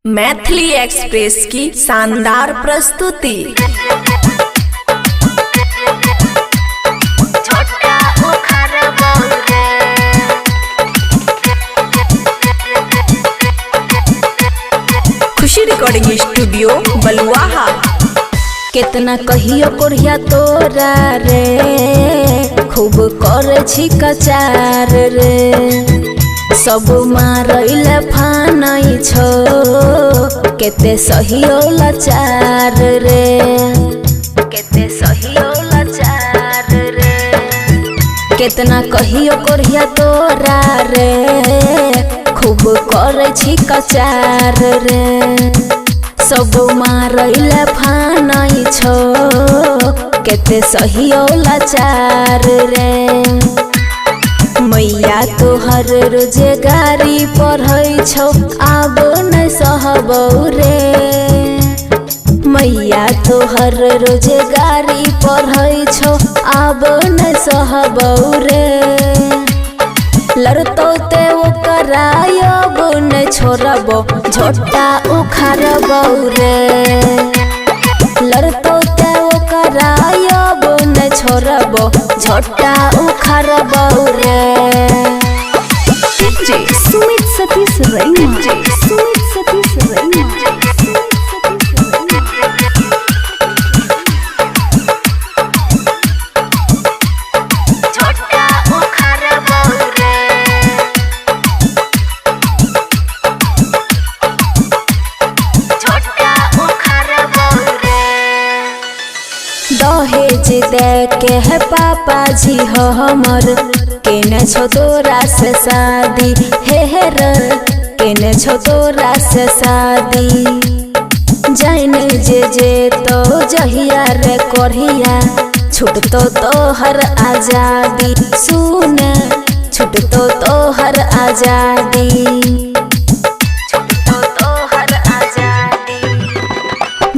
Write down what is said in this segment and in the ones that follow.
Maithili express की शानदार प्रस्तुति। खुशी रिकॉर्डिंग स्टूडियो बलुआहा। कितना कहियो कोरिया तोरा रे, खूब कर छिकचार रे, सब मारैले फानै छो, केते सहियो लाचार रे, केते सहियो लाचार रे। कितना कहियो कोरिया तोरा रे, खूब कर छिकचार रे, सब मारैले फानै छो, केते सहियो लाचार रे। मैया तोहर रोजगारी पढ़ै छौ, आब नै सहबौ रे। मैया तोहर रोजगारी पढ़ै छौ, आब नै सहबौ रे। लड़तौ ते ओकरा अब नै छोड़बौ, झोटा उखाड़बौ रे। लड़तौ ते ओकरा अब नै छोड़बौ, झोटा उखाड़बौ रे। सुमित सतीश रैना, सुमित सतीश रैना। दहेज दे के है पापा जी हो हमर, केने छो तोरा से शादी, हे रे केने छो तोरा से शादी। जान जे तो जहिया रे कोरिया, छूटतो तोहर आजादी, सुन छूटतो तोहर आजादी, छूटतो तोहर आजादी।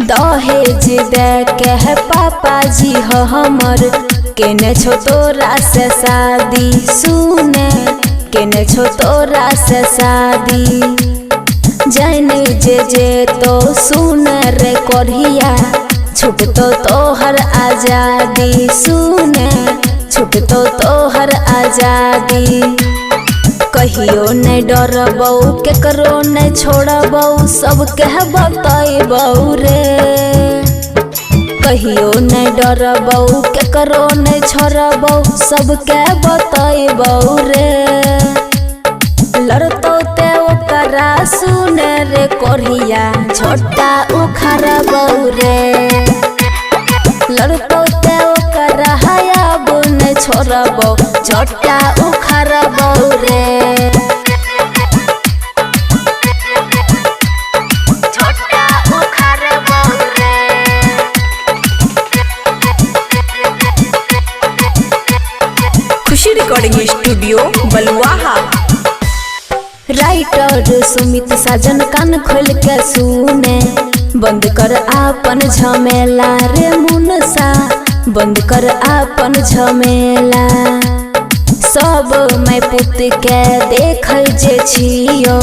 दहेज दे के है पापा जी हो हमर, केने छो तोरा से शादी, सुन केने छो तोरा से शादी। जान जे तो सुन रे कोरिया, छूटतो तोहर आजादी, सुन छूटतो तोहर आजादी। कहियो नै डरबौ, केकरो नै छोड़बौ, सबके बतैबौ रे। कहियो नै डरबौ, केकरो नै छोड़बौ, सबके बतैबौ रे। लड़तौ ते ओकरा सुन रे कोरिया, झोटा उखाड़बौ रे। लड़तौ ते ओकरा अब नै छोड़बौ, झोटा उखाड़बौ रे। खुशी रिकॉर्डिंग स्टूडियो बलुआहा। राइटर सुमित साजन कान खोल के सुने, बंद कर आपन झमेला रे मुनसा, बंद कर आपन झमेला। सब मैं पुत के देखै जे छियो,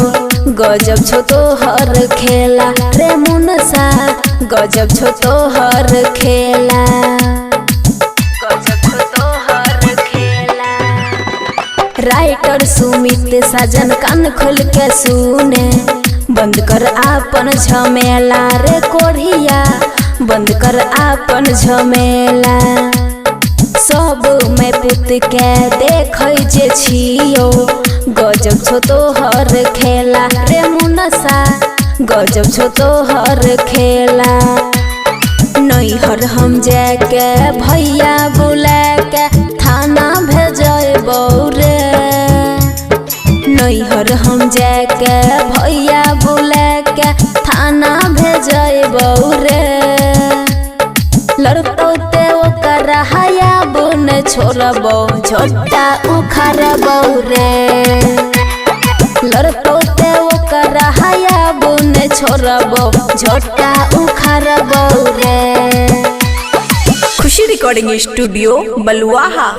गजब छो तोहर खेला रे मुनसा, गजब छो तोहर खेला, गजब छो तोहर खेला। राइटर सुमित साजन कान खोल के सुने, बंद कर आपन झमेला रे कोरिया, बंद कर आपन झमेला। सब मैं पुत के देखै जे छियो, गजब छो तोहर खेला रे मुनसा, गजब छो तोहर खेला। नैहर हम जाके भैया बुला के, थाना भेजबौ रे। नैहर हम जाके भैया बुला के, थाना भेजबौ रे। लड़तौ ते ओकरा अब नै छोड़बौ, झोटा उखाड़बौ रे। लड़तौ ते ओकरा अब नै छोड़बौ, झोटा उखाड़बौ रे। खुशी रिकॉर्डिंग स्टूडियो बलुआहा।